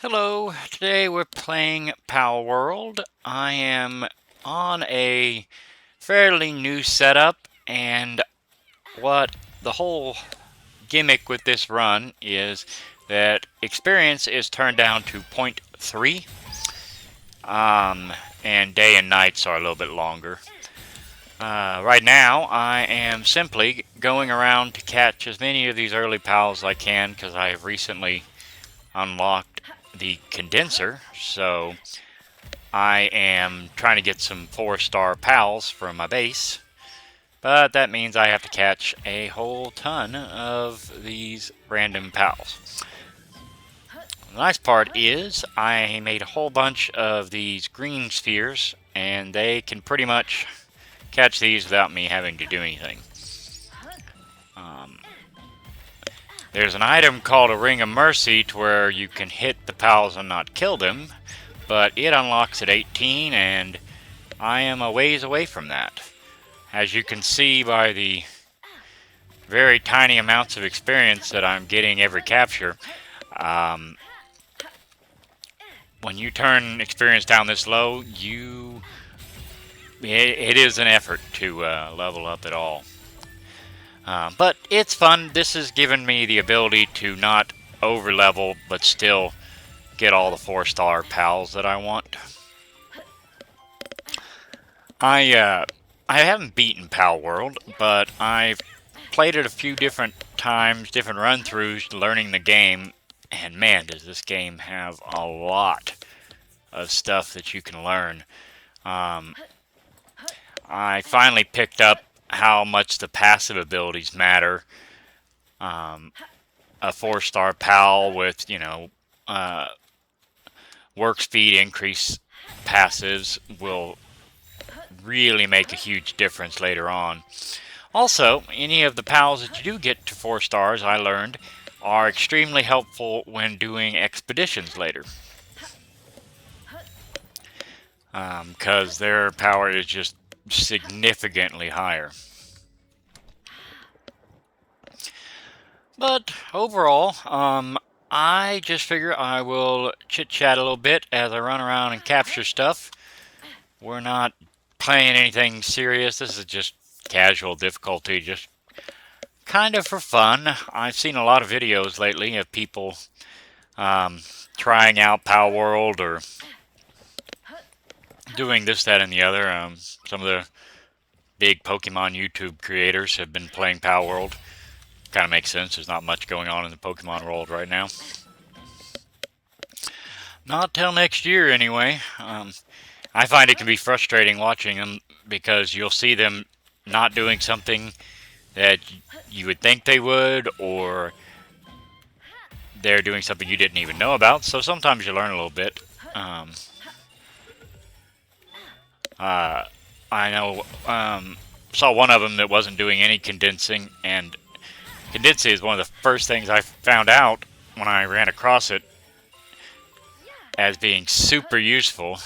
Hello, today we're playing Palworld. I am on a fairly new setup, and what the whole gimmick with this run is that experience is turned down to zero point 0.3, and day and nights are a little bit longer. Right now, I am simply going around to catch as many of these early pals as I can because I have recently unlocked the condenser, so I am trying to get some 4-star pals for my base, but that means I have to catch a whole ton of these random pals. The nice part is I made a whole bunch of these green spheres, and they can pretty much catch these without me having to do anything. There's an item called a Ring of Mercy to where you can hit the pals and not kill them, but it unlocks at 18, and I am a ways away from that. As you can see by the very tiny amounts of experience that I'm getting every capture, when you turn experience down this low, it is an effort to level up at all. But it's fun. This has given me the ability to not over level, but still get all the 4-star pals that I want. I haven't beaten Palworld, but I've played it a few different times, different run-throughs, learning the game, and man, does this game have a lot of stuff that you can learn. I finally picked up how much the passive abilities matter. A 4-star pal with, work speed increase passives will really make a huge difference later on. Also, any of the pals that you do get to 4 stars, I learned, are extremely helpful when doing expeditions later. Because their power is just significantly higher. But overall, I just figure I will chit-chat a little bit as I run around and capture stuff. We're not playing anything serious. This is just casual difficulty, just kind of for fun. I've seen a lot of videos lately of people trying out Palworld or doing this, that, and the other. Some of the big Pokemon YouTube creators have been playing Palworld. Kind of makes sense. There's not much going on in the Pokemon world right now. Not till next year, anyway. I find it can be frustrating watching them because you'll see them not doing something that you would think they would, or they're doing something you didn't even know about. So sometimes you learn a little bit. I know saw one of them that wasn't doing any condensing, and condensing is one of the first things I found out when I ran across it as being super useful,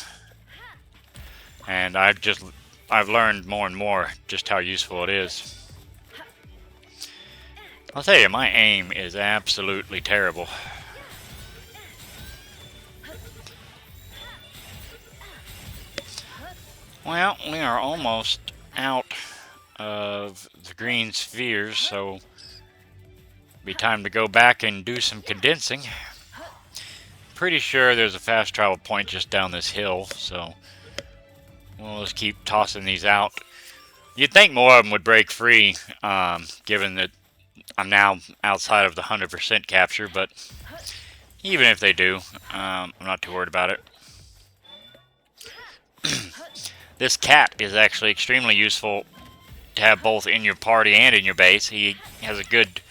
and I've learned more and more just how useful it is. I'll tell you, my aim is absolutely terrible. Well, we are almost out of the green spheres, so it'll be time to go back and do some condensing. Pretty sure there's a fast travel point just down this hill, so we'll just keep tossing these out. You'd think more of them would break free, given that I'm now outside of the 100% capture, but even if they do, I'm not too worried about it. This cat is actually extremely useful to have both in your party and in your base. He has a good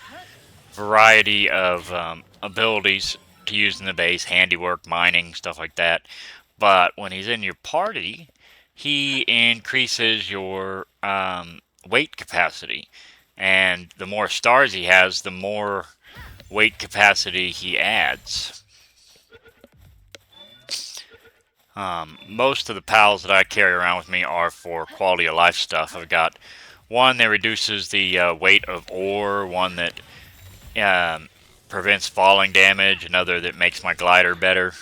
variety of abilities to use in the base, handiwork, mining, stuff like that. But when he's in your party, he increases your weight capacity. And the more stars he has, the more weight capacity he adds. Most of the pals that I carry around with me are for quality of life stuff. I've got one that reduces the weight of ore, one that prevents falling damage, another that makes my glider better.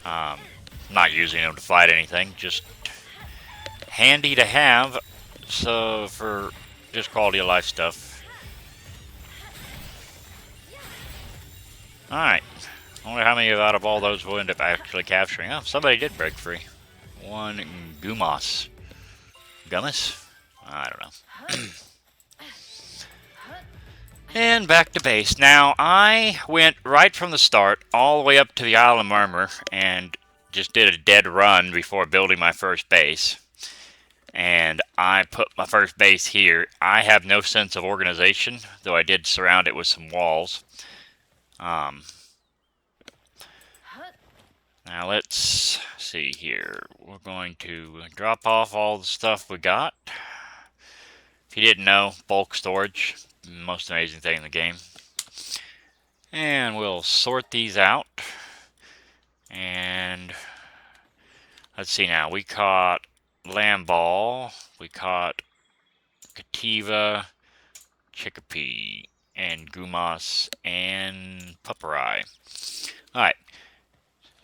Not using them to fight anything, just handy to have, so for just quality of life stuff. Alright, I wonder how many out of all those we'll end up actually capturing. Oh, somebody did break free. One Gumas. Gummus? I don't know. And back to base. Now, I went right from the start all the way up to the Isle of Murmur and just did a dead run before building my first base. And I put my first base here. I have no sense of organization, though I did surround it with some walls. Now let's see here. We're going to drop off all the stuff we got. If you didn't know, bulk storage, most amazing thing in the game. And we'll sort these out. And let's see now. We caught Lamball. We caught Cativa, Chicopee, and Gumas, and Pupperai. Alright.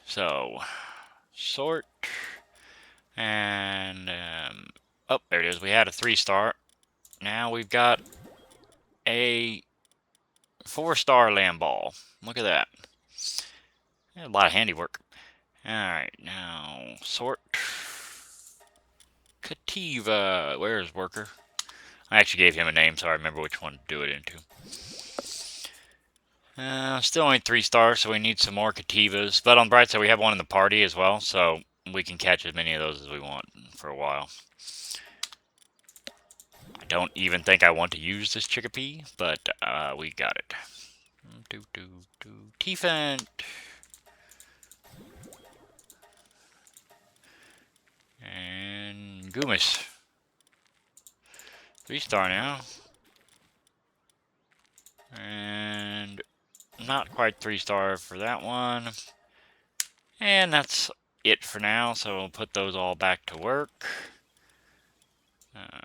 So, sort. And, oh, there it is. We had a 3-star. Now we've got a 4-star Lamball. Look at that. A lot of handiwork. Alright, now sort. Cativa. Where's Worker? I actually gave him a name so I remember which one to do it into. Still only 3 stars, so we need some more Cativas. But on the bright side, we have one in the party as well, so we can catch as many of those as we want for a while. I don't even think I want to use this Chicopee, but we got it. Teefant. And Gumas. 3-star now. And not quite 3-star for that one. And that's it for now, so we'll put those all back to work.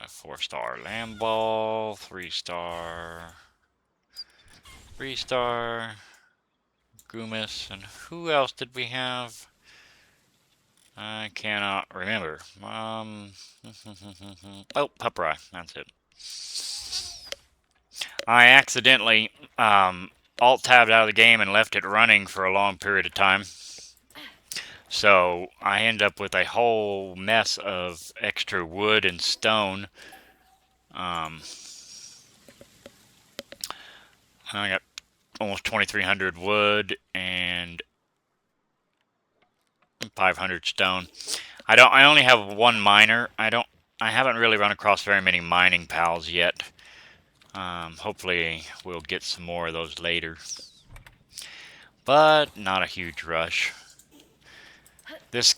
4-star Lamball, 3-star, 3-star, Gumas, and who else did we have? I cannot remember. Oh, Pupperai, that's it. I accidentally alt-tabbed out of the game and left it running for a long period of time. So I end up with a whole mess of extra wood and stone. I got almost 2,300 wood and 500 stone. I only have one miner. I haven't really run across very many mining pals yet. Hopefully we'll get some more of those later. But not a huge rush. This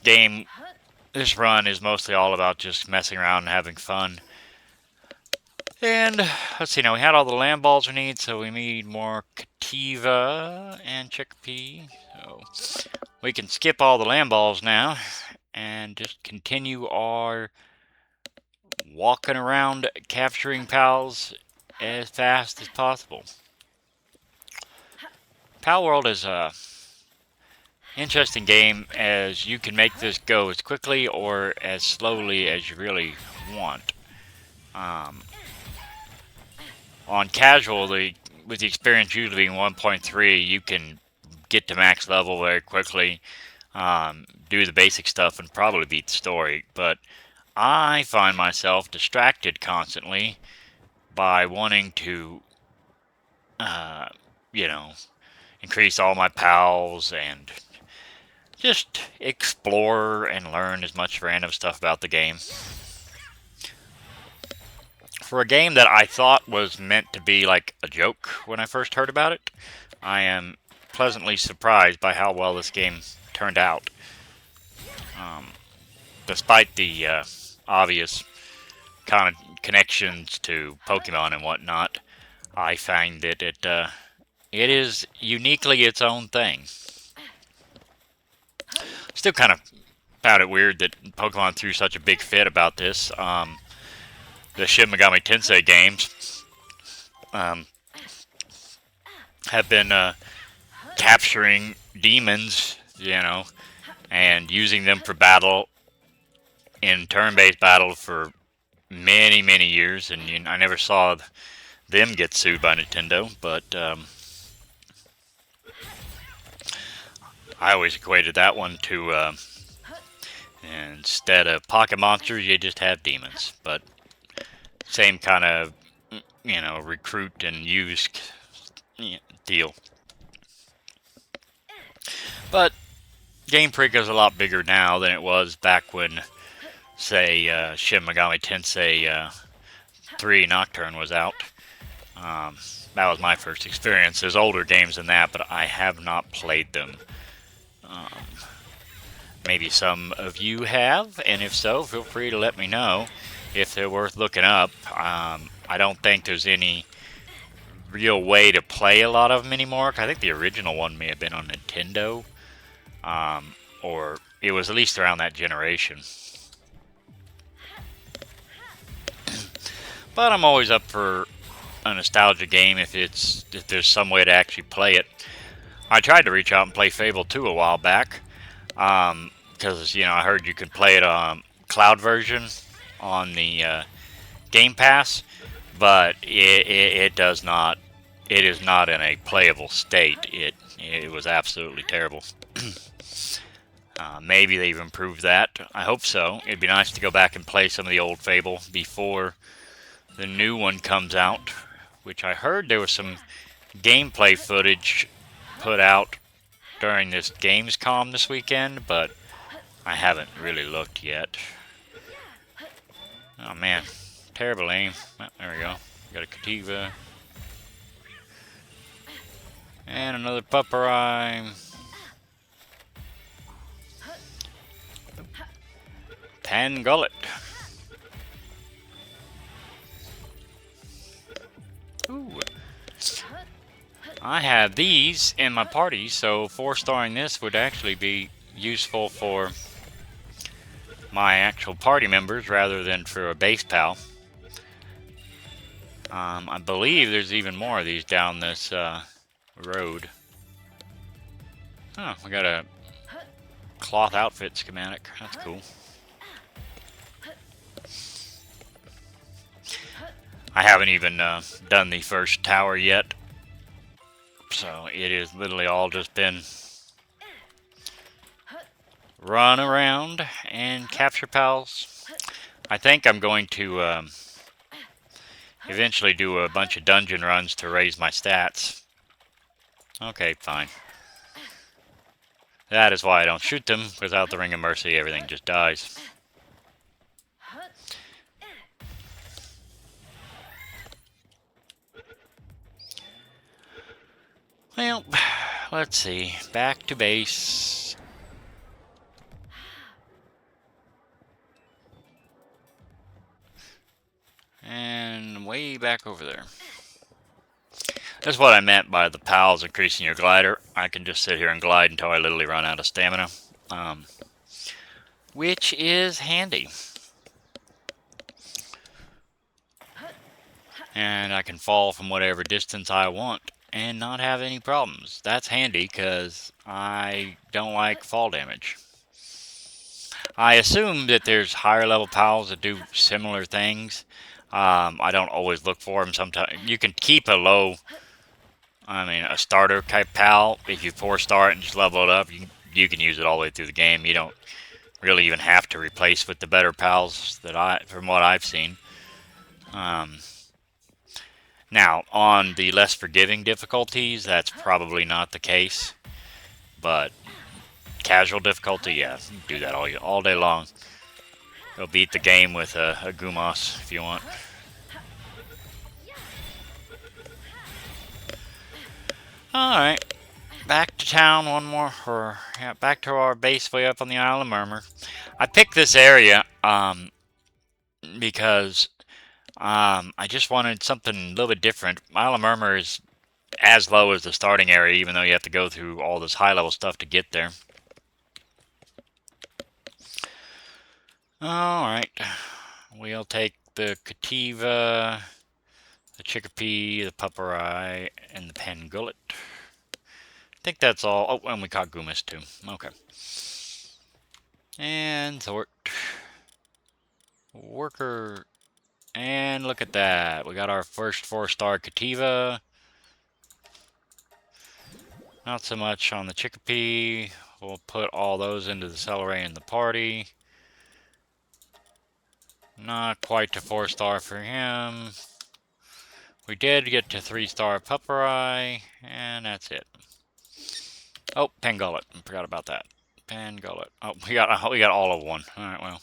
run is mostly all about just messing around and having fun. And let's see now, we had all the Lamballs we need, so we need more Cativa and Chicopee. So we can skip all the Lamballs now and just continue our walking around capturing pals as fast as possible. Pal World is a interesting game, as you can make this go as quickly or as slowly as you really want. On casual, with the experience usually being 1.3, you can get to max level very quickly, do the basic stuff, and probably beat the story. But I find myself distracted constantly by wanting to, you know, increase all my pals and just explore and learn as much random stuff about the game. For a game that I thought was meant to be like a joke when I first heard about it, I am pleasantly surprised by how well this game turned out. Despite the obvious kind of connections to Pokemon and whatnot, I find that it is uniquely its own thing. Still kind of found it weird that Pokemon threw such a big fit about this. The Shin Megami Tensei games have been capturing demons, and using them for battle in turn-based battle for many, many years, and I never saw them get sued by Nintendo, but I always equated that one to instead of pocket monsters, you just have demons, but same kind of recruit and use deal. But Game Freak is a lot bigger now than it was back when, say, Shin Megami Tensei 3 Nocturne was out. Um, that was my first experience. There's older games than that, but I have not played them. Um, maybe some of you have, and if so, feel free to let me know if they're worth looking up. I don't think there's any real way to play a lot of them anymore. I think the original one may have been on Nintendo, or it was at least around that generation. But I'm always up for a nostalgia game if there's some way to actually play it. I tried to reach out and play Fable 2 a while back, because I heard you could play it on cloud version on the Game Pass, but it does not. It is not in a playable state. It was absolutely terrible. Maybe they've improved that. I hope so. It'd be nice to go back and play some of the old Fable before the new one comes out, which I heard there was some gameplay footage put out during this Gamescom this weekend, but I haven't really looked yet. Oh man, terrible aim. Oh, there we go. Got a Kativa. And another Pupperai. Pangullet. Ooh. I have these in my party, so 4-starring this would actually be useful for my actual party members rather than for a base pal. I believe there's even more of these down this road. Oh, we got a cloth outfit schematic. That's cool. I haven't even done the first tower yet, so it is literally all just been run around and capture pals. I think I'm going to eventually do a bunch of dungeon runs to raise my stats. Okay, fine. That is why I don't shoot them. Without the Ring of Mercy, everything just dies. Well, let's see. Back to base. And way back over there. That's what I meant by the pals increasing your glider. I can just sit here and glide until I literally run out of stamina. Which is handy. And I can fall from whatever distance I want and not have any problems. That's handy because I don't like fall damage. I assume that there's higher level pals that do similar things. I don't always look for them. Sometimes you can keep a starter type pal. If you 4-star it and just level it up, you can use it all the way through the game. You don't really even have to replace with the better pals from what I've seen. Now, on the less forgiving difficulties, that's probably not the case. But casual difficulty, yeah, you can do that all day long. Go beat the game with a Gumas if you want. Alright, back to town back to our base way up on the Isle of Murmur. I picked this area because I just wanted something a little bit different. Isle of Murmur is as low as the starting area, even though you have to go through all this high-level stuff to get there. Alright, we'll take the Kativa, the the Chickapee, the Pupperai, and the Pangullet. I think that's all. Oh, and we caught Goomis too. Okay. And Thort. Worker. And look at that. We got our first 4-star Cativa. Not so much on the Chickapee. We'll put all those into the Celeray in the party. Not quite to 4-star for him. We did get to 3-star Pupperai, and that's it. Oh, Pangullet. I forgot about that. Pangullet. Oh, we got all of one. All right, well,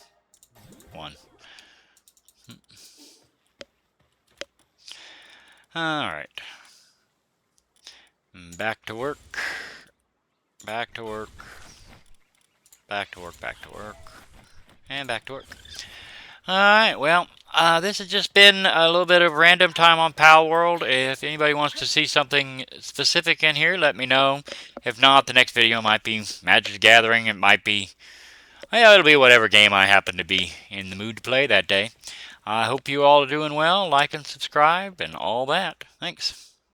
one. All right. Back to work. Back to work. Back to work. Back to work. And back to work. Alright, well, this has just been a little bit of random time on Palworld. If anybody wants to see something specific in here, let me know. If not, the next video might be Magic the Gathering. It might be, yeah, it'll be whatever game I happen to be in the mood to play that day. I hope you all are doing well. Like and subscribe and all that. Thanks.